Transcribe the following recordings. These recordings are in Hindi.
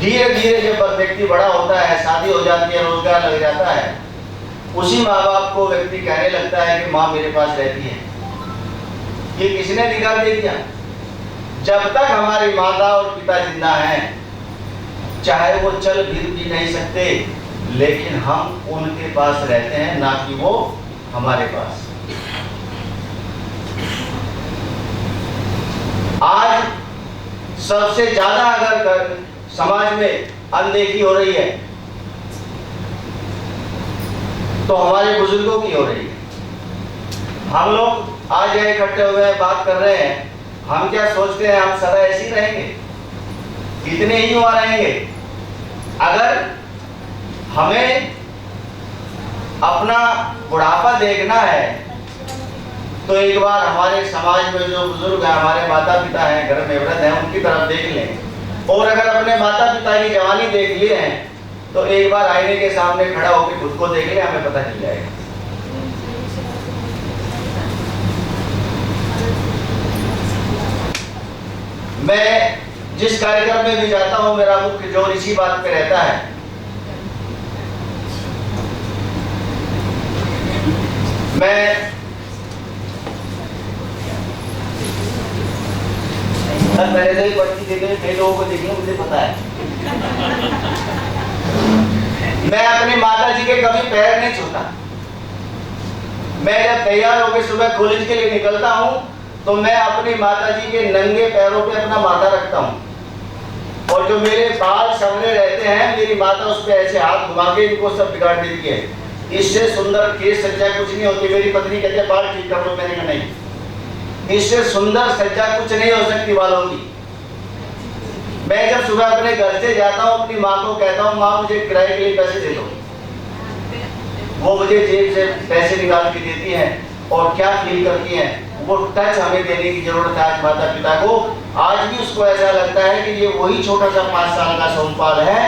धीरे धीरे जब व्यक्ति बड़ा होता है, शादी हो जाती है, रोजगार लग जाता है, उसी माँ बाप को व्यक्ति कहने लगता है कि माँ मेरे पास रहती है। ये किसने अधिकार दे दिया? जब तक हमारी माता और पिता जिंदा हैं, चाहे वो चल फिर भी नहीं सकते, लेकिन हम उनके पास रहते हैं, ना कि वो हमारे पास। आज सबसे ज्यादा अगर समाज में अनदेखी हो रही है तो हमारे बुजुर्गों की हो रही है। हम लोग आज यहाँ इकट्ठे हुए हैं, बात कर रहे हैं, हम क्या सोचते हैं हम सदा ऐसे ही रहेंगे, इतने ही हुआ रहेंगे? अगर हमें अपना बुढ़ापा देखना है तो एक बार हमारे समाज में जो बुजुर्ग हैं, हमारे माता पिता हैं, घर में वृद्ध हैं, उनकी तरफ देख लें। और अगर अपने माता पिता की जवानी देख लिए हैं तो एक बार आईने के सामने खड़ा होकर खुद को देख ले, हमें पता चल जाएगा। मैं जिस कार्यक्रम में भी जाता हूं, मेरा मुख्य जोर इसी बात पे रहता है। मैं पहले से ही पर्ची देते हैं, कई लोगों को देखिए, मुझे पता है। मैं अपनी माता जी के कभी पैर नहीं छूता। मैं जब तैयार होकर सुबह कॉलेज के लिए निकलता हूं तो मैं अपनी माता जी के नंगे पैरों पे अपना माथा रखता हूं, और जो मेरे बाल संवरे रहते हैं, मेरी माता उस पे ऐसे हाथ घुमा के इनको सब बिगाड़ देती है। इससे सुंदर केस सज्जा कुछ नहीं होती। मेरी पत्नी कहती है बाल ठीक कर लो, मैंने कहा नहीं, इससे सुंदर सज्जा कुछ नहीं हो सकती बालों की। मैं जब सुबह अपने घर से जाता हूँ, अपनी माँ को कहता हूँ माँ मुझे किराए के लिए पैसे दे दो, वो मुझे जेब से पैसे निकाल के देती हैं और क्या फील करती हैं, वो टच हमें देने की जरूरत है आज माता पिता को। आज भी उसको ऐसा लगता है कि ये वही छोटा सा 5 साल का सोमपाल है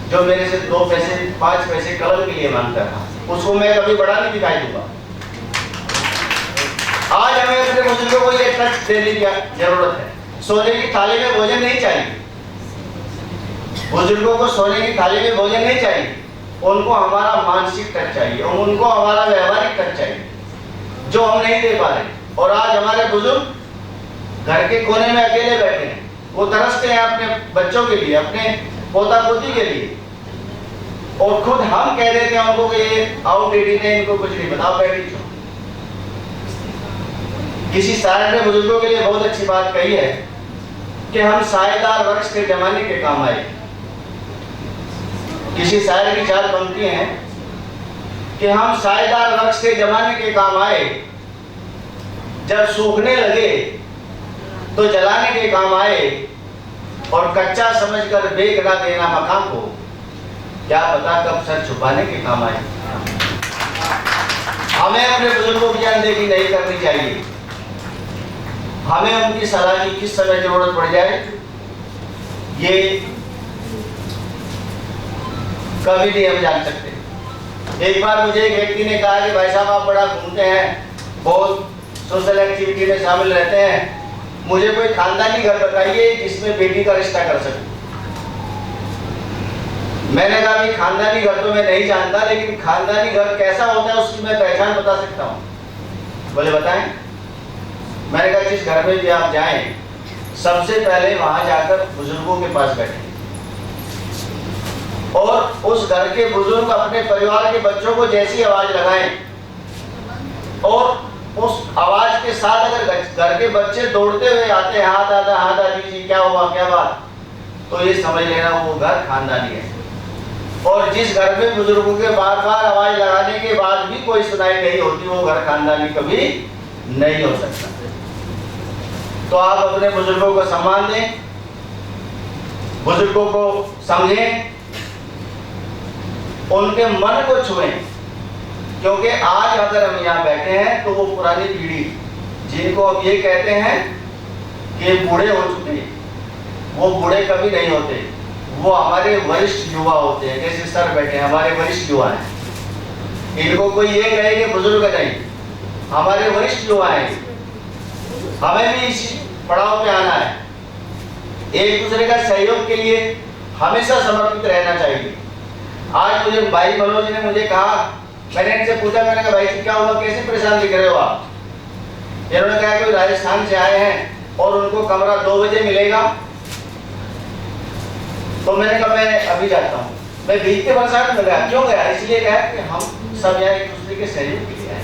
जो मेरे से 2 पैसे 5 पैसे कलम के लिए मांगता था, उसको मैं कभी बड़ा नहीं दिखाई दूंगा। आज हमें अपने बुजुर्गों को ये टच देने की जरूरत है। सोने की थाली में भोजन नहीं चाहिए, बुजुर्गों को सोने की थाली में भोजन नहीं चाहिए, उनको हमारा मानसिक टच चाहिए, उनको हमारा व्यवहारिक टच चाहिए, जो हम नहीं दे पा रहे। और आज हमारे बुजुर्ग घर के कोने में अकेले बैठे हैं, वो तरसते हैं अपने बच्चों के लिए, अपने पोता पोती के लिए, और खुद हम कह देते हैं उनको कि ये आउटडेटेड है, इनको कुछ नहीं बताओ, बैठी छो। किसी शायर ने बुजुर्गों के लिए बहुत अच्छी बात कही है कि हम सायेदार वृक्ष के जमाने के काम आए। किसी शायर की 4 पंक्तियां हैं कि हम सायेदार वृक्ष के जमाने के काम आए, जब सूखने लगे तो जलाने के काम आए, और कच्चा समझकर बेच ना देना मकान को, क्या पता कब सर छुपाने के काम आए। हमें अपने बुजुर्गों की अनदेखी नहीं करनी चाहिए। हमें उनकी सलाह की किस समय जरूरत पड़ जाए ये कभी नहीं हम जान सकते। एक बार मुझे एक व्यक्ति ने कहा कि भाई साहब आप बड़ा घूमते हैं, बहुत सोशल एक्टिविटी में शामिल रहते हैं, मुझे कोई खानदानी घर बताइए जिसमें बेटी का रिश्ता कर सकूं। मैंने कहा कि खानदानी घर तो मैं नहीं जानता, लेकिन खानदानी घर कैसा होता है उसकी मैं पहचान बता सकता हूँ। बोले बताएं। मैंने कहा जिस घर में भी आप जाएं, सबसे पहले वहां जाकर बुजुर्गों के पास बैठें, और उस घर के बुजुर्ग अपने परिवार के बच्चों को जैसी आवाज लगाएं, और उस आवाज के साथ अगर घर के बच्चे दौड़ते हुए आते हैं, हाँ दादा हाँ दादी जी क्या हुआ क्या बात, तो ये समझ लेना वो घर खानदानी है। और जिस घर में बुजुर्गों के बार बार आवाज लगाने के बाद भी कोई सुनाई नहीं होती, वो घर खानदानी कभी नहीं हो सकता। तो आप अपने बुजुर्गों को सम्मान दें, बुजुर्गों को समझें, उनके मन को छुएं, क्योंकि आज अगर हम यहाँ बैठे हैं तो वो पुरानी पीढ़ी जिनको अब ये कहते हैं कि बूढ़े हो चुके, वो बूढ़े कभी नहीं होते, वो हमारे वरिष्ठ युवा होते हैं। जैसे सर बैठे हैं, हमारे वरिष्ठ युवा हैं। इनको कोई ये कहे कि बुजुर्ग नहीं, हमारे वरिष्ठ युवा हैं। हमें भी इसी पड़ाव पे आना है, एक दूसरे का सहयोग के लिए हमेशा समर्पित रहना चाहिए। आज मुझे भाई मनोज ने मुझे कहा, मैंने इनसे पूछा, मैंने कहा भाई क्या हुआ, कैसे परेशान दिख रहे हो आप? इन्होंने कहा कि राजस्थान से आए हैं और उनको कमरा 2 बजे मिलेगा। तो मैंने कहा मैं अभी जाता हूँ। मैं बीते बरसात में गया। क्यों गया? इसलिए गया कि हम सब यहाँ एक दूसरे के सहयोग के लिए आए।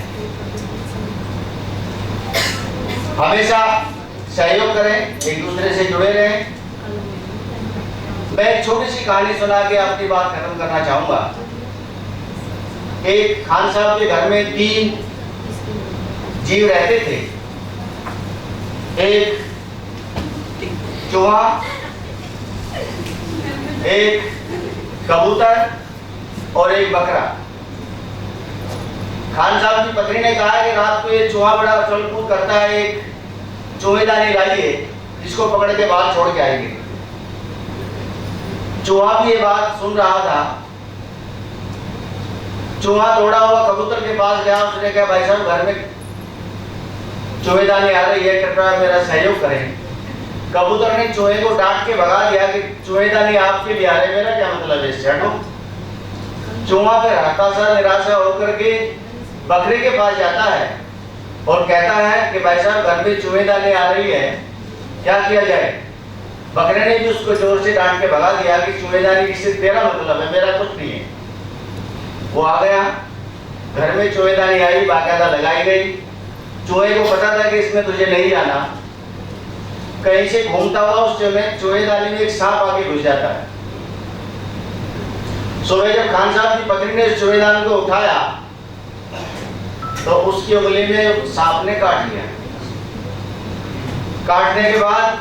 हमेशा सहयोग करें, एक दूसरे से जुड़े रहें। मैं एक छोटी सी कहानी सुना के अपनी बात खत्म करना चाहूंगा। एक खान साहब के घर में 3 जीव रहते थे, एक चूहा, एक कबूतर और एक बकरा। खान साहब की पत्नी ने कहा कि रात को ये चूहा बड़ा उछल कूद करता है, एक चूहेदानी लाइए जिसको पकड़ के बाहर छोड़ के आएंगे। चूहा भी ये बात सुन रहा था। चूहा दौड़ा हुआ कबूतर के पास गया। उसने कहा भाई साहब घर में चूहेदानी आ रही है, कृपया मेरा सहयोग करें। कबूतर ने चूहे को डांट के भगा दिया कि चूहेदानी आपके लिए आ रही है, मेरा क्या मतलब है इससे, हटो। चूहा फिर हताशा निराशा होकर के बकरे के पास जाता है और कहता है कि भाई साहब घर में चूहेदानी आ रही है, क्या किया जाए? बकरे ने भी उसको जोर से डांट के भगा दिया कि चूहेदानी किससे तेरा मतलब है, मेरा कुछ नहीं है। वो आ गया, घर में चूहेदानी आई, बाकायदा लगाई गई। चूहे को पता था कि इसमें तुझे नहीं आना। कहीं से घूमता हुआ उस चूहेदानी में एक सांप आके घुस जाता है। सुबह जब खान साहब की पत्नी ने चूहेदानी को उठाया तो उसकी उंगली में सांप ने काट लिया। काटने के बाद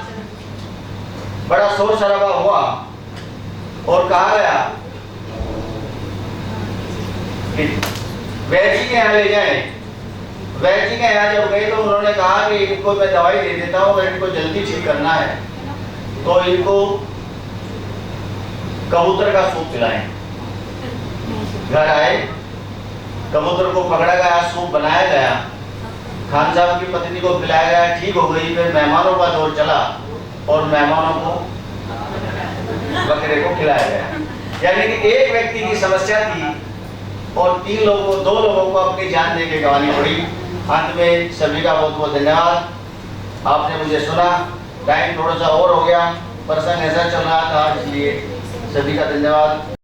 बड़ा शोर शराबा हुआ और कहा गया कि वैद्य जी के यहाँ ले जाएं। वैद्य जी के यहाँ जब गए तो उन्होंने कहा कि इनको मैं दवाई दे देता हूँ, अगर इनको जल्दी ठीक करना है तो इनको कबूतर का सूप पिलाएं। घर आए, कबूतर को पकड़ा गया, सूप बनाया गया, खान साहब की पत्नी को पिलाया गया, ठीक हो गई। फिर मेहमानों का दौर चला और मेहमानों को बकरे को खिलाया गया। यानी कि एक व्यक्ति की समस्या थी और 2 लोगों को अपनी जान दे के गंवानी पड़ी। अंत में सभी का बहुत बहुत धन्यवाद। आपने मुझे सुना। टाइम थोड़ा सा और हो गया, प्रसंग ऐसा चल रहा था, इसलिए सभी का धन्यवाद।